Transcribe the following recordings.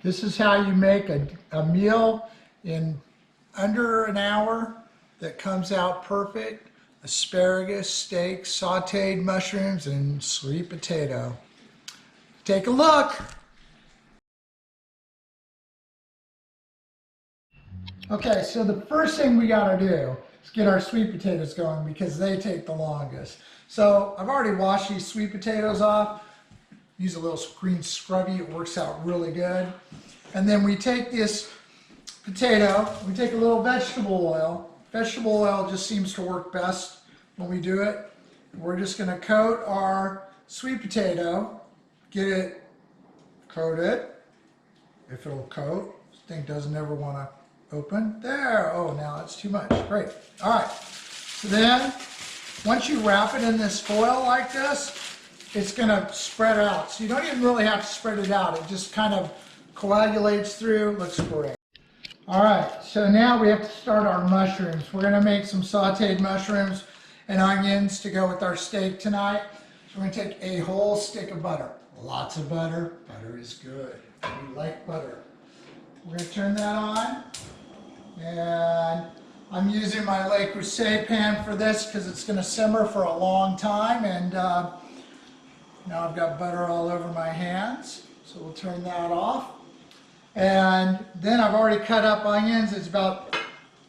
This is how you make a meal in under an hour that comes out perfect. Asparagus, steak, sauteed mushrooms, and sweet potato. Take a look. Okay, so the first thing we gotta do is get our sweet potatoes going because they take the longest. So I've already washed these sweet potatoes off. Use a little green scrubby, it works out really good. And then we take this potato, we take a little vegetable oil. Vegetable oil just seems to work best when we do it. We're just gonna coat our sweet potato, get it coated, if it'll coat. This thing doesn't ever wanna open. There, oh, now it's too much, great. All right, so then, once you wrap it in this foil like this, it's gonna spread out. So you don't even really have to spread it out. It just kind of coagulates through, looks great. All right, so now we have to start our mushrooms. We're gonna make some sauteed mushrooms and onions to go with our steak tonight. So we're gonna take a whole stick of butter. Lots of butter, butter is good. We like butter. We're gonna turn that on. And I'm using my Le Creuset pan for this because it's gonna simmer for a long time. And now I've got butter all over my hands. So we'll turn that off. And then I've already cut up onions. It's about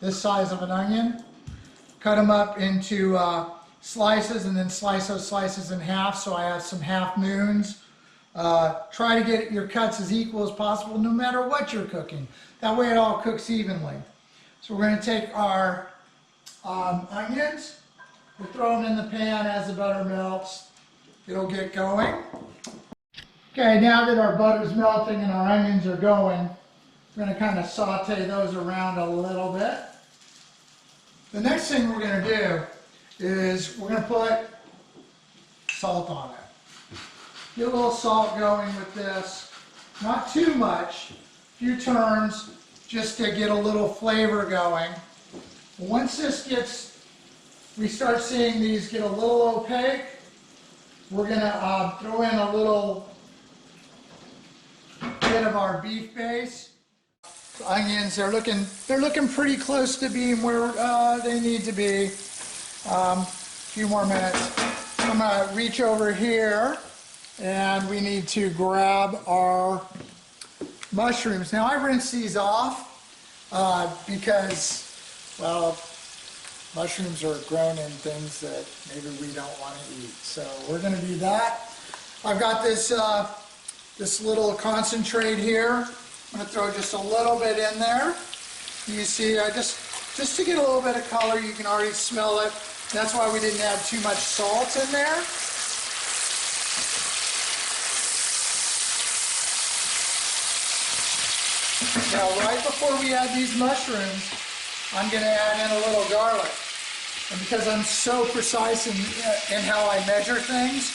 this size of an onion. Cut them up into slices and then slice those slices in half so I have some half moons. Try to get your cuts as equal as possible no matter what you're cooking. That way it all cooks evenly. So we're going to take our onions, we'll throw them in the pan as the butter melts. It'll get going. Okay, now that our butter's melting and our onions are going, we're going to kind of saute those around a little bit. The next thing we're going to do is we're going to put salt on it. Get a little salt going with this. Not too much, a few turns just to get a little flavor going. Once this gets, we start seeing these get a little opaque, we're going to throw in a little bit of our beef base. The onions, they're looking pretty close to being where they need to be. A few more minutes. I'm going to reach over here and we need to grab our mushrooms. Now I rinse these off because, well, mushrooms are grown in things that maybe we don't want to eat. So we're going to do that. I've got this this little concentrate here. I'm going to throw just a little bit in there. You see, I just to get a little bit of color, you can already smell it. That's why we didn't add too much salt in there. Now, right before we add these mushrooms, I'm going to add in a little garlic. And because I'm so precise in how I measure things,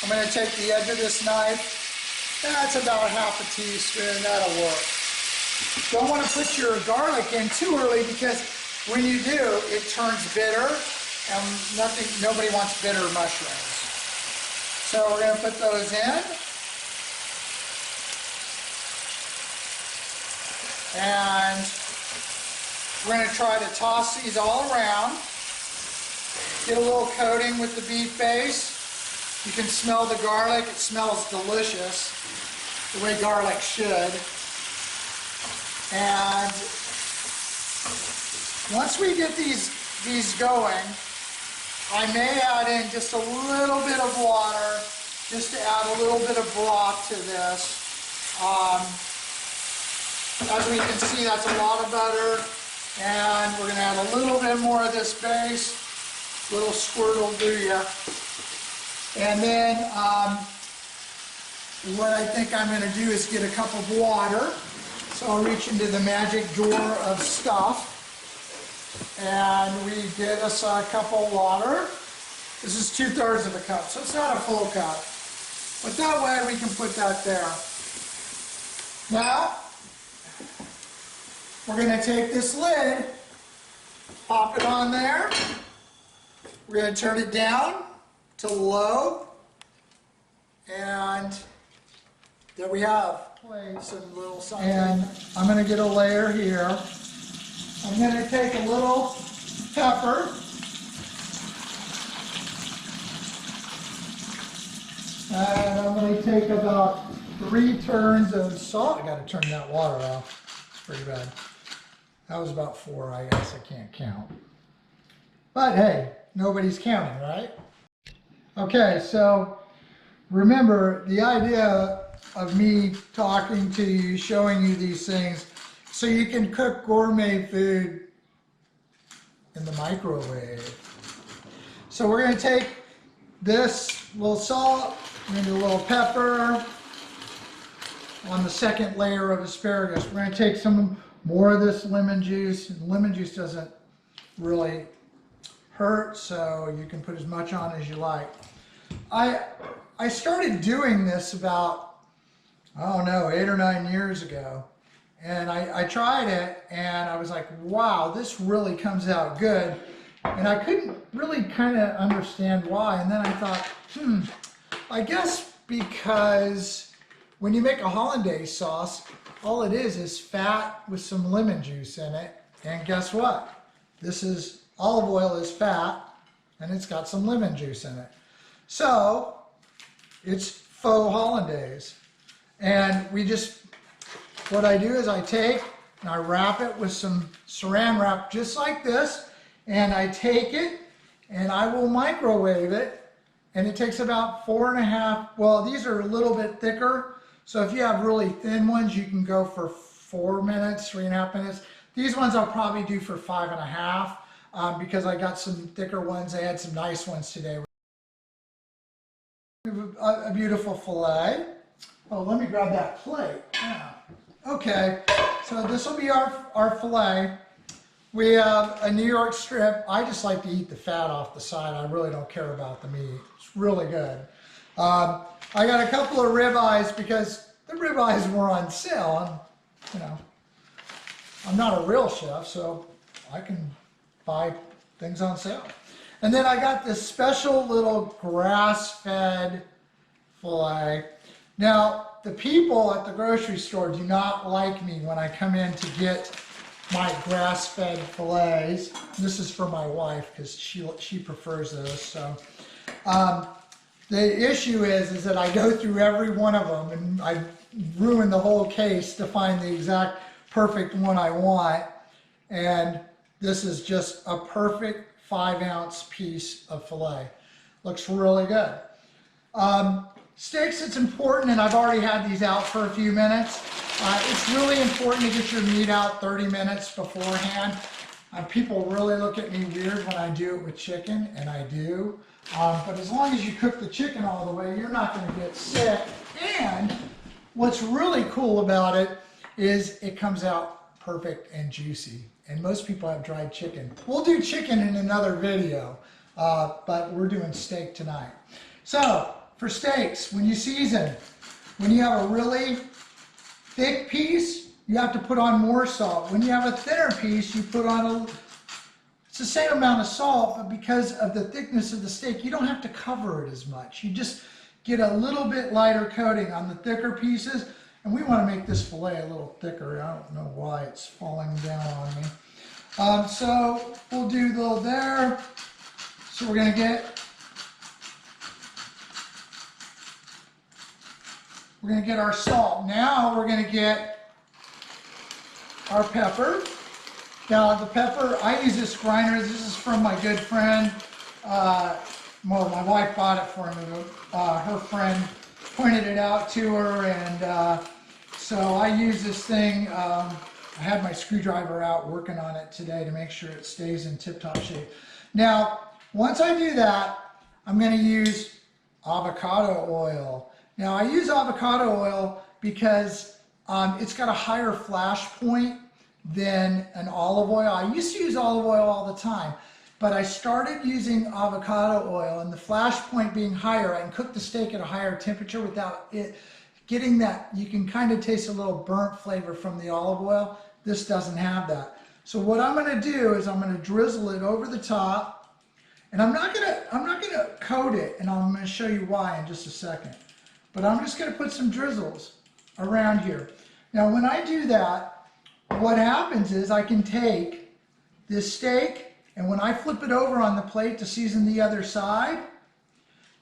I'm going to take the edge of this knife. That's about half a teaspoon, that'll work. Don't want to put your garlic in too early because when you do, it turns bitter and nobody wants bitter mushrooms. So we're going to put those in. And we're going to try to toss these all around. Get a little coating with the beef base. You can smell the garlic, it smells delicious, the way garlic should. And once we get these going, I may add in just a little bit of water, just to add a little bit of broth to this. As we can see, that's a lot of butter, and we're going to add a little bit more of this base. A little squirt will do ya. And then what I think I'm going to do is get a cup of water. So I'll reach into the magic drawer of stuff. And we get us a cup of water. This is 2/3 of a cup, so it's not a full cup. But that way we can put that there. Now, we're going to take this lid, pop it on there. We're going to turn it down to low, and there we have plate, and I'm going to get a layer here. I'm going to take a little pepper. And I'm going to take about 3 turns of salt. I got to turn that water off. It's pretty bad. That was about 4, I guess. I can't count. But hey, nobody's counting, right? Okay, so remember the idea of me talking to you, showing you these things, so you can cook gourmet food in the microwave. So we're going to take this little salt, maybe a little pepper on the second layer of asparagus. We're going to take some more of this lemon juice. Lemon juice doesn't really hurt, so you can put as much on as you like. I started doing this about, I don't know, 8 or 9 years ago. And I tried it and I was like, wow, this really comes out good. And I couldn't really kind of understand why. And then I thought, I guess because when you make a hollandaise sauce, all it is fat with some lemon juice in it. And guess what? Olive oil is fat and it's got some lemon juice in it. So it's faux hollandaise. And what I do is I take and I wrap it with some saran wrap just like this. And I take it and I will microwave it. And it takes about 4.5, well, these are a little bit thicker. So if you have really thin ones, you can go for 4 minutes, 3.5 minutes. These ones I'll probably do for 5.5 because I got some thicker ones. I had some nice ones today. A beautiful fillet. Oh, let me grab that plate. Yeah. Okay, so this will be our fillet. We have a New York strip. I just like to eat the fat off the side. I really don't care about the meat. It's really good. I got a couple of ribeyes because the ribeyes were on sale. I'm not a real chef, so I can buy things on sale. And then I got this special little grass-fed filet. Now, the people at the grocery store do not like me when I come in to get my grass-fed fillets. This is for my wife because she prefers those. So the issue is that I go through every one of them and I ruin the whole case to find the exact perfect one I want. And this is just a perfect 5-ounce piece of filet. Looks really good. Steaks, it's important, and I've already had these out for a few minutes. It's really important to get your meat out 30 minutes beforehand. People really look at me weird when I do it with chicken, and I do. But as long as you cook the chicken all the way, you're not going to get sick. And what's really cool about it is it comes out perfect and juicy. And most people have dried chicken. We'll do chicken in another video, but we're doing steak tonight. So, for steaks, when you season, when you have a really thick piece, you have to put on more salt. When you have a thinner piece, you put on it's the same amount of salt, but because of the thickness of the steak, you don't have to cover it as much. You just get a little bit lighter coating on the thicker pieces. And we want to make this filet a little thicker. I don't know why it's falling down on me. So we'll do a little there. So we're going to get our salt. Now we're going to get our pepper. Now the pepper, I use this grinder. This is from my good friend. Well, my wife bought it for me. Her friend pointed it out to her, and so I use this thing. I had my screwdriver out working on it today to make sure it stays in tip-top shape. Now, once I do that, I'm going to use avocado oil. Now, I use avocado oil because it's got a higher flash point than an olive oil. I used to use olive oil all the time, but I started using avocado oil, and the flash point being higher, I can cook the steak at a higher temperature without it getting that. You can kind of taste a little burnt flavor from the olive oil. This doesn't have that. So what I'm going to do is I'm going to drizzle it over the top, and I'm not going to coat it, and I'm going to show you why in just a second. But I'm just going to put some drizzles around here. Now when I do that, what happens is I can take this steak, and when I flip it over on the plate to season the other side,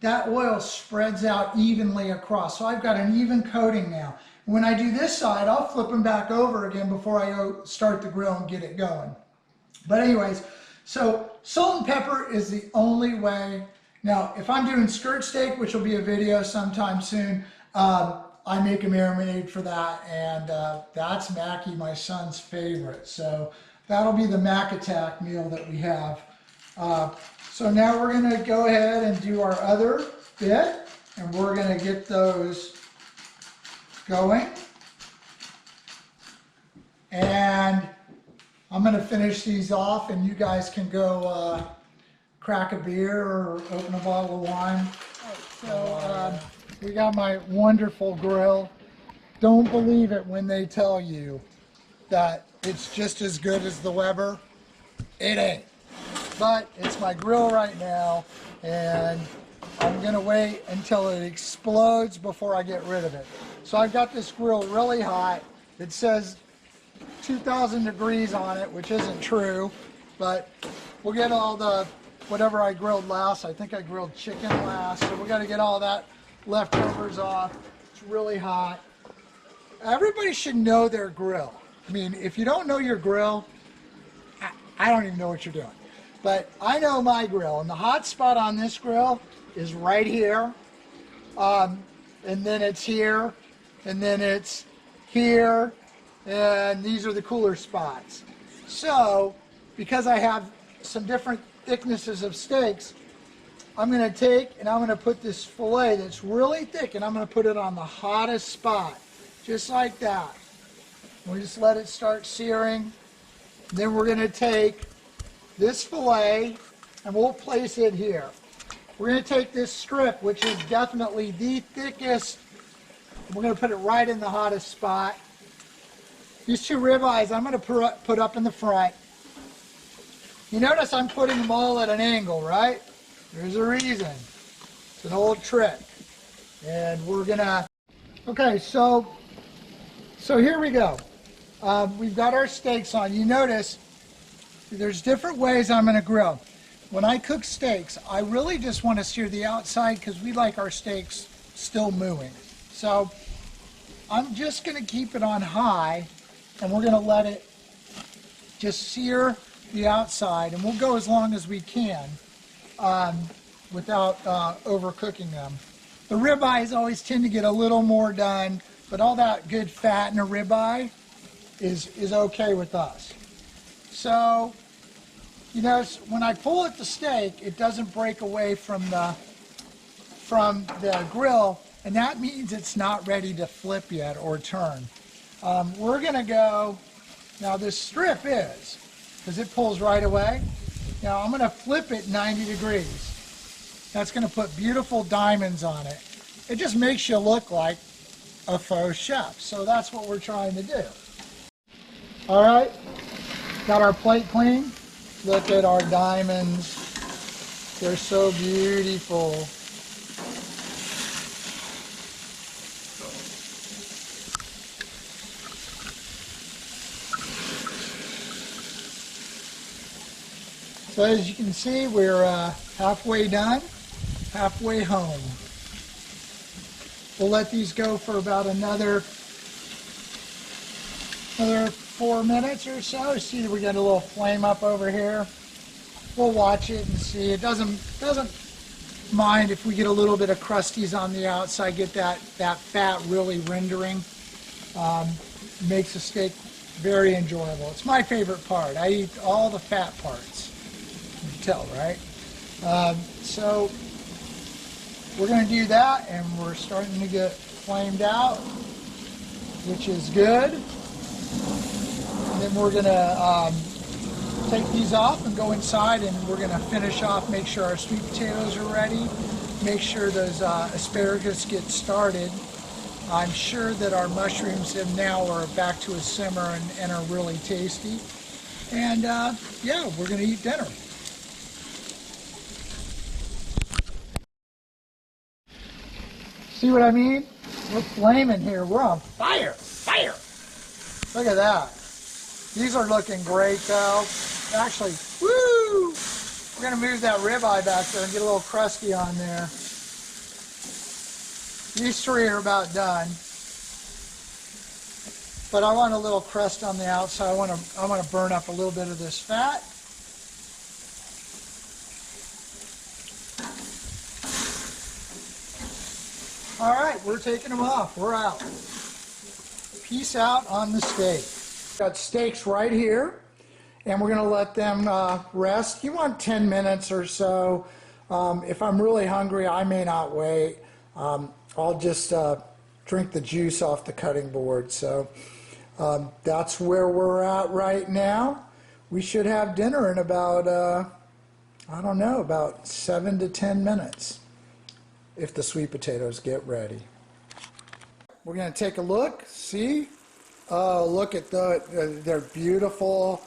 that oil spreads out evenly across. So I've got an even coating now. When I do this side, I'll flip them back over again before I go start the grill and get it going. But anyways, so salt and pepper is the only way. Now, if I'm doing skirt steak, which will be a video sometime soon, I make a marinade for that, and that's Mackie, my son's favorite. So that'll be the Mac Attack meal that we have. So now we're going to go ahead and do our other bit, and we're going to get those going. And I'm going to finish these off, and you guys can go crack a beer or open a bottle of wine. So we got my wonderful grill. Don't believe it when they tell you that it's just as good as the Weber. It ain't. But it's my grill right now, and I'm going to wait until it explodes before I get rid of it. So I've got this grill really hot. It says 2,000 degrees on it, which isn't true, but we'll get all the whatever I grilled last. I think I grilled chicken last, so we got to get all that leftovers off. It's really hot. Everybody should know their grill. I mean, if you don't know your grill, I don't even know what you're doing. But I know my grill, and the hot spot on this grill is right here, and then it's here, and then it's here, and these are the cooler spots. So, because I have some different thicknesses of steaks, I'm going to take and I'm going to put this filet that's really thick, and I'm going to put it on the hottest spot, just like that. We just let it start searing. Then we're going to take this filet and we'll place it here. We're going to take this strip, which is definitely the thickest, and we're going to put it right in the hottest spot. These two ribeyes I'm going to put up in the front. You notice I'm putting them all at an angle, right? There's a reason. It's an old trick. And we're going to... Okay, so here we go. We've got our steaks on. You notice there's different ways I'm going to grill. When I cook steaks, I really just want to sear the outside because we like our steaks still mooing. So I'm just going to keep it on high, and we're going to let it just sear the outside, and we'll go as long as we can without overcooking them. The ribeyes always tend to get a little more done, but all that good fat in a ribeye is okay with us. So, you know, when I pull at the steak, it doesn't break away from the grill, and that means it's not ready to flip yet or turn. We're going to go, now this strip is, because it pulls right away. Now I'm going to flip it 90 degrees. That's going to put beautiful diamonds on it. It just makes you look like a faux chef. So that's what we're trying to do. All right, got our plate clean. Look at our diamonds. They're so beautiful. So as you can see, we're halfway done, halfway home. We'll let these go for about another 4 minutes or so. See, we got a little flame up over here. We'll watch it and see. It doesn't mind if we get a little bit of crusties on the outside, get that fat really rendering. Makes the steak very enjoyable. It's my favorite part. I eat all the fat parts. You can tell, right? So we're going to do that, and we're starting to get flamed out, which is good. And then we're going to take these off and go inside, and we're going to finish off, make sure our sweet potatoes are ready, make sure those asparagus get started. I'm sure that our mushrooms now are back to a simmer and are really tasty. And yeah, we're going to eat dinner. See what I mean? We're flaming here. We're on fire. Fire. Look at that. These are looking great though. Actually, woo! We're going to move that ribeye back there and get a little crusty on there. These three are about done. But I want a little crust on the outside. I want to burn up a little bit of this fat. All right, we're taking them off. We're out. Peace out on the steak. Got steaks right here, and we're going to let them rest. You want 10 minutes or so. If I'm really hungry, I may not wait. I'll just drink the juice off the cutting board. So that's where we're at right now. We should have dinner in about, I don't know, about 7 to 10 minutes if the sweet potatoes get ready. We're going to take a look, see? Oh, look at they're beautiful.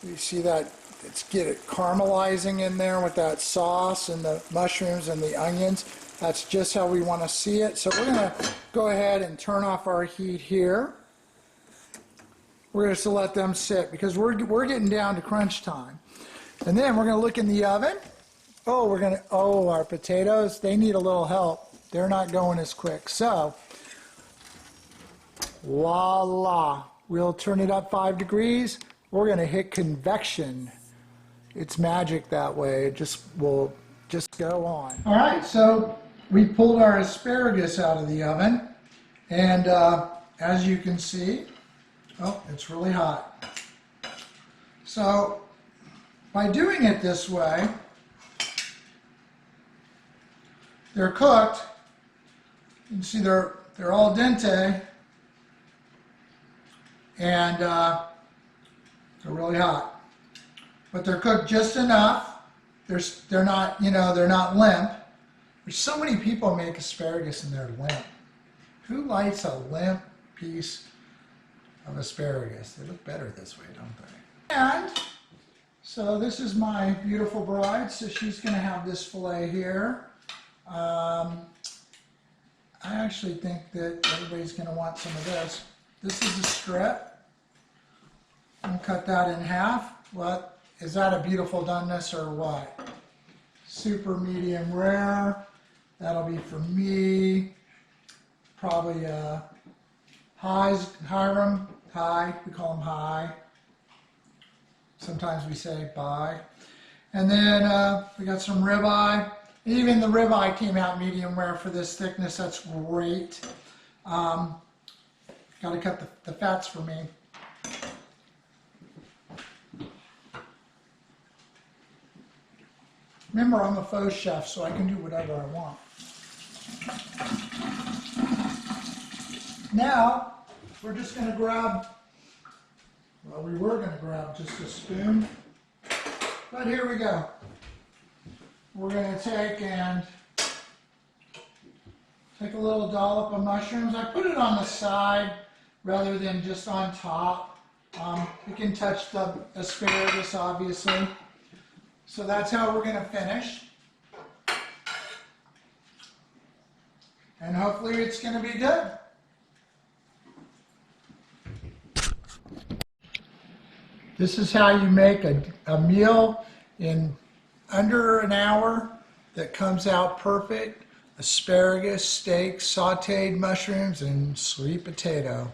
You see that? It's get it caramelizing in there with that sauce and the mushrooms and the onions. That's just how we want to see it. So we're going to go ahead and turn off our heat here. We're going to let them sit because we're getting down to crunch time. And then we're going to look in the oven. Oh, our potatoes, they need a little help. They're not going as quick. So, voila. We'll turn it up 5 degrees. We're going to hit convection. It's magic that way. It will just go on. All right, so we pulled our asparagus out of the oven. And as you can see, oh, it's really hot. So by doing it this way, they're cooked. You can see they're al dente, and they're really hot. But they're cooked just enough. They're not, they're not limp. There's so many people make asparagus and they're limp. Who likes a limp piece of asparagus? They look better this way, don't they? And so this is my beautiful bride. So she's going to have this fillet here. I actually think that everybody's going to want some of this. This is a strip. I'm going to cut that in half. What? Is that a beautiful doneness or what? Super medium rare. That'll be for me. Probably Hiram. High. We call them high. Sometimes we say bye. And then we got some ribeye. Even the ribeye came out medium rare for this thickness. That's great. Got to cut the fats for me. Remember, I'm a faux chef, so I can do whatever I want. Now, we're just going to grab, well, we were going to grab just a spoon, but here we go. We're going to take a little dollop of mushrooms. I put it on the side rather than just on top. You can touch the asparagus, obviously. So that's how we're going to finish. And hopefully it's going to be good. This is how you make a meal in under an hour that comes out perfect. Asparagus, steak, sauteed mushrooms, and sweet potato.